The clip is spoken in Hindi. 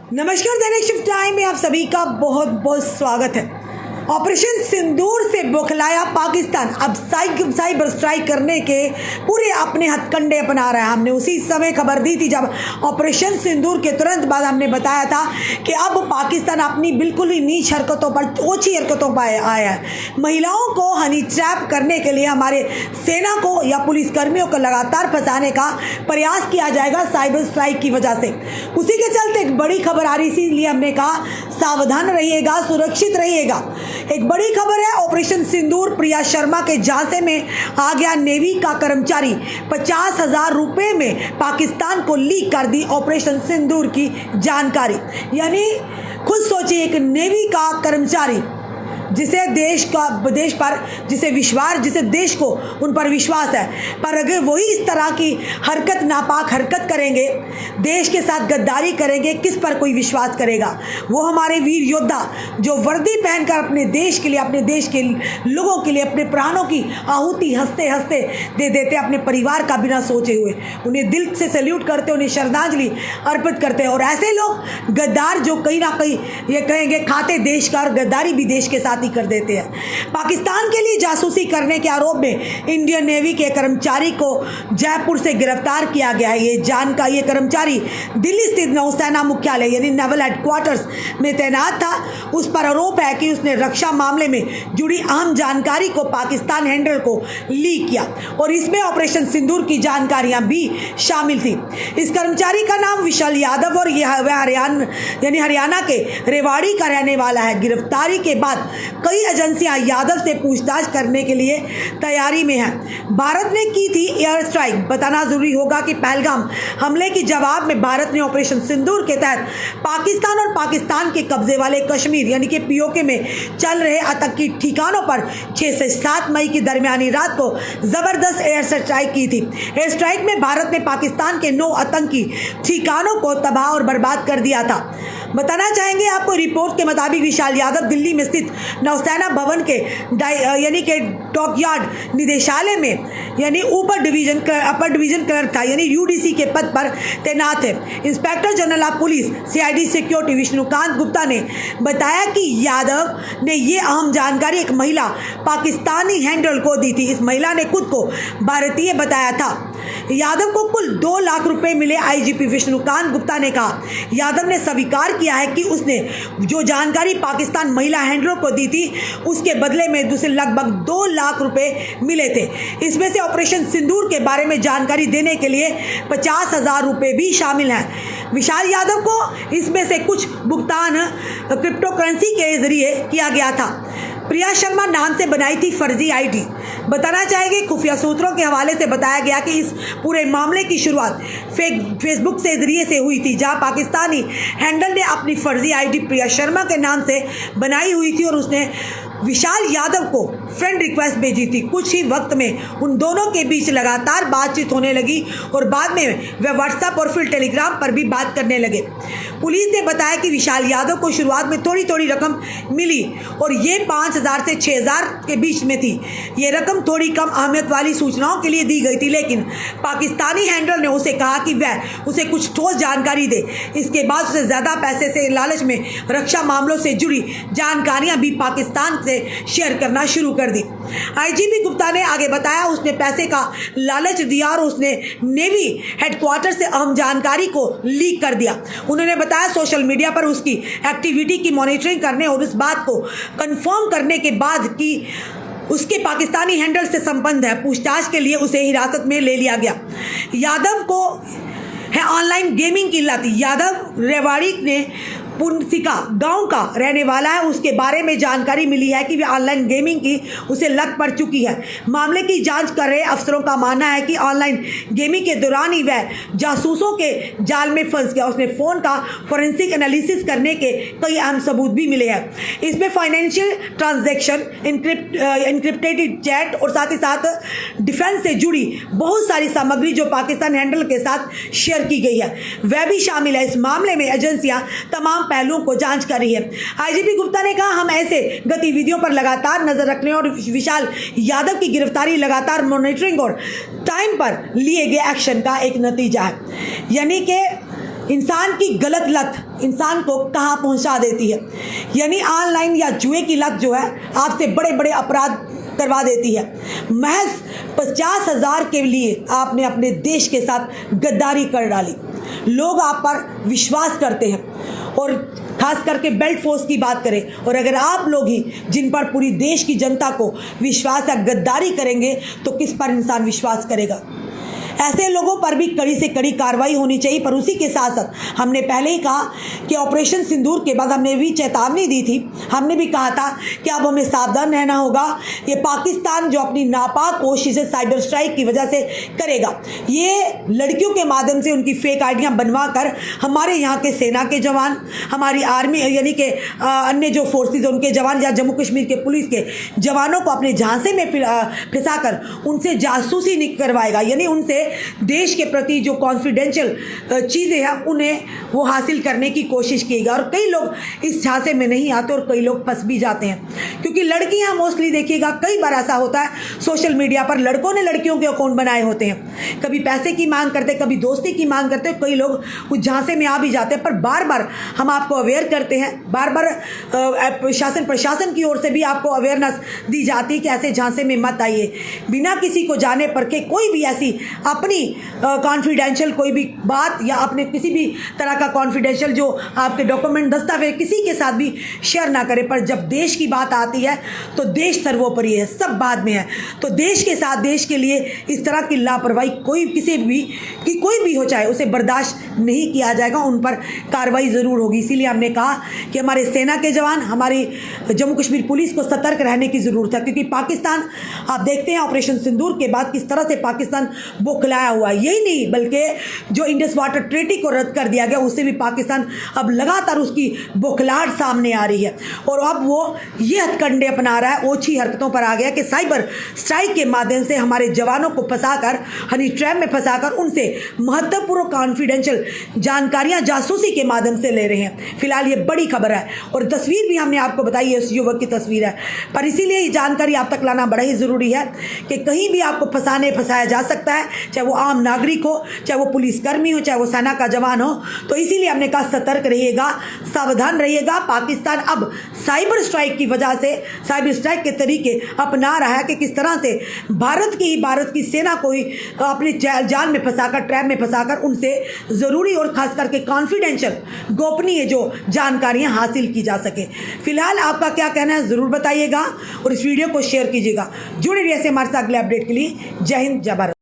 नमस्कार, दैनिक शिफ्ट टाइम में आप सभी का बहुत बहुत स्वागत है। ऑपरेशन सिंदूर से बौखलाया पाकिस्तान अब साइबर स्ट्राइक करने के पूरे अपने हथकंडे अपना रहा है। हमने उसी समय खबर दी थी जब ऑपरेशन सिंदूर के तुरंत बाद हमने बताया था कि अब पाकिस्तान अपनी बिल्कुल ही नीच हरकतों पर, ओछी हरकतों पर आया है। महिलाओं को हनी ट्रैप करने के लिए हमारे सेना को या पुलिस कर्मियों को लगातार फंसाने का प्रयास किया जाएगा साइबर स्ट्राइक की वजह से। उसी के चलते एक बड़ी खबर आ रही थी, इसलिए हमने कहा सावधान रहिएगा, सुरक्षित रहिएगा। एक बड़ी खबर है, ऑपरेशन सिंदूर प्रिया शर्मा के झांसे में आ गया। नेवी का कर्मचारी 50,000 रुपए में पाकिस्तान को लीक कर दी ऑपरेशन सिंदूर की जानकारी। यानी खुद सोचिए, एक नेवी का कर्मचारी जिसे देश को उन पर विश्वास है, पर अगर वही इस तरह की हरकत, नापाक हरकत करेंगे, देश के साथ गद्दारी करेंगे, किस पर कोई विश्वास करेगा। वो हमारे वीर योद्धा जो वर्दी पहनकर अपने देश के लिए, अपने देश के लोगों के लिए अपने प्राणों की आहुति हंसते हंसते दे देते, अपने परिवार का बिना सोचे हुए। उन्हें दिल से सैल्यूट करते, उन्हें श्रद्धांजलि अर्पित करते हैं। और ऐसे लोग गद्दार जो कहीं ना कहीं ये कहेंगे खाते देश का और गद्दारी भी देश के साथ ही कर देते हैं। पाकिस्तान के लिए जासूसी करने के आरोप में इंडियन नेवी के कर्मचारी को जयपुर से गिरफ्तार किया गया है। ये कर्मचारी दिल्ली स्थित नौसेना मुख्यालय यानी नेवल हेडक्वार्टर्स में तैनात था। उस पर आरोप है कि उसने रक्षा मामले में जुड़ी अहम जानकारी को पाकिस्तान हैंडलर को लीक किया और इसमें ऑपरेशन सिंदूर की जानकारियां भी शामिल थी। इस कर्मचारी का नाम विशाल यादव और यह हरियाणा के रेवाड़ी का रहने वाला है। गिरफ्तारी के बाद कई एजेंसियां यादव से पूछताछ करने के लिए तैयारी में हैं। भारत ने की थी एयर स्ट्राइक। बताना जरूरी होगा कि पहलगाम हमले के जवाब में भारत ने ऑपरेशन सिंदूर के तहत पाकिस्तान और पाकिस्तान के कब्जे वाले कश्मीर यानी कि पीओके में चल रहे आतंकी ठिकानों पर 6 से 7 मई की दरमियानी रात को जबरदस्त एयर स्ट्राइक की थी। एयर स्ट्राइक में भारत ने पाकिस्तान के 9 आतंकी ठिकानों को तबाह और बर्बाद कर दिया था। बताना चाहेंगे आपको, रिपोर्ट के मुताबिक विशाल यादव दिल्ली में स्थित नौसेना भवन के यानी कि डॉकयार्ड निदेशालय में यानी अपर डिवीजन क्लर्क था, यानी यूडीसी के पद पर तैनात है। Inspector general of police CID security Vishnukant Gupta ने बताया कि यादव ने ये अहम जानकारी एक महिला पाकिस्तानी हैंडलर को दी थी। इस महिला ने खुद को भारतीय बताया था। यादव को कुल 2 लाख रुपए मिले। आईजीपी विष्णुकांत गुप्ता ने कहा, यादव ने स्वीकार किया है कि उसने जो जानकारी पाकिस्तान महिला हैंडलर को दी थी उसके बदले में उसे लगभग 2 लाख रुपए मिले थे। इसमें से ऑपरेशन सिंदूर के बारे में जानकारी देने के लिए 50,000 रुपए भी शामिल हैं। विशाल यादव को इसमें से कुछ भुगतान क्रिप्टो करेंसी के जरिए किया गया था। प्रिया शर्मा नाम से बनाई थी फर्जी आईडी। बताना चाहेंगे, खुफिया सूत्रों के हवाले से बताया गया कि इस पूरे मामले की शुरुआत फेसबुक से जरिए से हुई थी, जहां पाकिस्तानी हैंडल ने अपनी फर्जी आईडी प्रिया शर्मा के नाम से बनाई हुई थी और उसने विशाल यादव को फ्रेंड रिक्वेस्ट भेजी थी। कुछ ही वक्त में उन दोनों के बीच लगातार बातचीत होने लगी और बाद में वे व्हाट्सएप और फिर टेलीग्राम पर भी बात करने लगे। पुलिस ने बताया कि विशाल यादव को शुरुआत में थोड़ी थोड़ी रकम मिली और ये 5,000 से 6,000 के बीच में थी। ये रकम थोड़ी कम अहमियत वाली सूचनाओं के लिए दी गई थी, लेकिन पाकिस्तानी हैंडलर ने उसे कहा कि वह उसे कुछ ठोस जानकारी दे। इसके बाद उसे ज़्यादा पैसे से लालच में रक्षा मामलों से जुड़ी जानकारियां भी पाकिस्तान से शेयर करना शुरू कर दी। आईजीपी गुप्ता ने आगे बताया, उसने पैसे का लालच दिया और उसने नेवी हेडक्वार्टर से अहम जानकारी को लीक कर दिया। उन्होंने बताया सोशल मीडिया पर उसकी एक्टिविटी की मॉनिटरिंग करने और इस बात को कंफर्म करने के बाद कि उसके पाकिस्तानी हैंडल से संबंध है, पूछताछ के लिए उसे हिरासत में ले लिया गया। यादव को है ऑनलाइन गेमिंग की लत। यादव रेवाड़ी ने पुनसिका गांव का रहने वाला है। उसके बारे में जानकारी मिली है कि वह ऑनलाइन गेमिंग की उसे लत पड़ चुकी है। मामले की जांच कर रहे अफसरों का मानना है कि ऑनलाइन गेमिंग के दौरान ही वह जासूसों के जाल में फंस गया। उसने फ़ोन का फोरेंसिक एनालिसिस करने के कई अहम सबूत भी मिले हैं। इसमें फाइनेंशियल ट्रांजैक्शन, इनक्रिप्टेड चैट और साथ ही साथ डिफेंस से जुड़ी बहुत सारी सामग्री जो पाकिस्तान हैंडल के साथ शेयर की गई है वह भी शामिल है। इस मामले में एजेंसियां तमाम पहलुओं को जांच कर रही है। आईजीपी गुप्ता ने कहा, हम ऐसे गतिविधियों पर लगातार नजर रखने और विशाल यादव की गिरफ्तारी लगातार मॉनिटरिंग और टाइम पर लिए गए एक्शन का एक नतीजा है। यानी कि इंसान की गलत लत इंसान को कहाँ पहुँचा देती है। यानी ऑनलाइन या जुए की लत जो है आपसे बड़े बड़े अपराध करवा देती है। महज 50,000 के लिए आपने अपने देश के साथ गद्दारी कर डाली। लोग आप पर विश्वास करते हैं और खास करके बेल्ट फोर्स की बात करें, और अगर आप लोग ही जिन पर पूरी देश की जनता को विश्वास या गद्दारी करेंगे तो किस पर इंसान विश्वास करेगा। ऐसे लोगों पर भी कड़ी से कड़ी कार्रवाई होनी चाहिए। पर उसी के साथ साथ हमने पहले ही कहा कि ऑपरेशन सिंदूर के बाद हमने भी चेतावनी दी थी। हमने भी कहा था कि अब हमें सावधान रहना होगा। ये पाकिस्तान जो अपनी नापाक कोशिशें साइबर स्ट्राइक की वजह से करेगा, ये लड़कियों के माध्यम से उनकी फेक आइडियाँ बनवा कर हमारे यहाँ के सेना के जवान, हमारी आर्मी यानी कि अन्य जो फोर्सेज उनके जवान या जम्मू कश्मीर के पुलिस के जवानों को अपने झांसे में फंसा कर उनसे जासूसी नहीं करवाएगा। यानी उनसे देश के प्रति जो कॉन्फिडेंशियल चीज़ें हैं उन्हें वो हासिल करने की कोशिश कीगा। और कई लोग इस झांसे में नहीं आते और कई लोग फंस भी जाते हैं, क्योंकि लड़कियां मोस्टली देखिएगा कई बार ऐसा होता है सोशल मीडिया पर लड़कों ने लड़कियों के अकाउंट बनाए होते हैं, कभी पैसे की मांग करते, कभी दोस्ती की मांग करते, कई लोग उस झांसे में आ भी जाते हैं। पर बार बार हम आपको अवेयर करते हैं, बार बार प्रशासन की ओर से भी आपको अवेयरनेस दी जाती है कि ऐसे झांसे में मत आइए। बिना किसी को जाने पर के कोई भी ऐसी अपनी कॉन्फिडेंशियल कोई भी बात या अपने किसी भी तरह का कॉन्फिडेंशियल जो आपके डॉक्यूमेंट दस्तावेज किसी के साथ भी शेयर ना करें। पर जब देश की बात आती है तो देश सर्वोपरि है, सब बाद में है। तो देश के साथ, देश के लिए इस तरह की लापरवाही कोई किसी भी कि कोई भी हो चाहे उसे बर्दाश्त नहीं किया जाएगा, उन पर कार्रवाई ज़रूर होगी। इसीलिए हमने कहा कि हमारे सेना के जवान, हमारी जम्मू कश्मीर पुलिस को सतर्क रहने की ज़रूरत है, क्योंकि पाकिस्तान आप देखते हैं ऑपरेशन सिंदूर के बाद किस तरह से पाकिस्तान बौखलाया हुआ है। यही नहीं बल्कि जो इंडस वाटर ट्रीटी को रद्द कर दिया गया उससे भी पाकिस्तान अब लगातार उसकी बौखलाहट सामने आ रही है। और अब वो ये हथकंडे अपना रहा है, ओछी हरकतों पर आ गया कि साइबर स्ट्राइक के माध्यम से हमारे जवानों को फंसाकर, हनी ट्रैप में फंसाकर उनसे महत्वपूर्ण कॉन्फिडेंशियल जानकारियां जासूसी के माध्यम से ले रहे हैं। फिलहाल ये बड़ी खबर है और तस्वीर भी हमने आपको बताई है, उस युवक की तस्वीर है। पर इसीलिए ये जानकारी आप तक लाना बड़ा ही ज़रूरी है कि कहीं भी आपको फंसाया जा सकता है, चाहे वो आम नागरिक हो, चाहे वो पुलिसकर्मी हो, चाहे वो सेना का जवान हो। तो इसीलिए हमने कहा सतर्क रहिएगा, सावधान रहिएगा। पाकिस्तान अब साइबर स्ट्राइक की वजह से साइबर स्ट्राइक के तरीके अपना रहा है कि किस तरह से भारत की सेना को ही अपने जाल में फंसाकर, ट्रैप में फंसाकर उनसे ज़रूरी और खास करके कॉन्फिडेंशियल गोपनीय जो जानकारियां हासिल की जा सके। फिलहाल आपका क्या कहना है ज़रूर बताइएगा और इस वीडियो को शेयर कीजिएगा। जुड़े रहिए हमारे साथ अगले अपडेट के लिए। जय हिंद, जय भारत।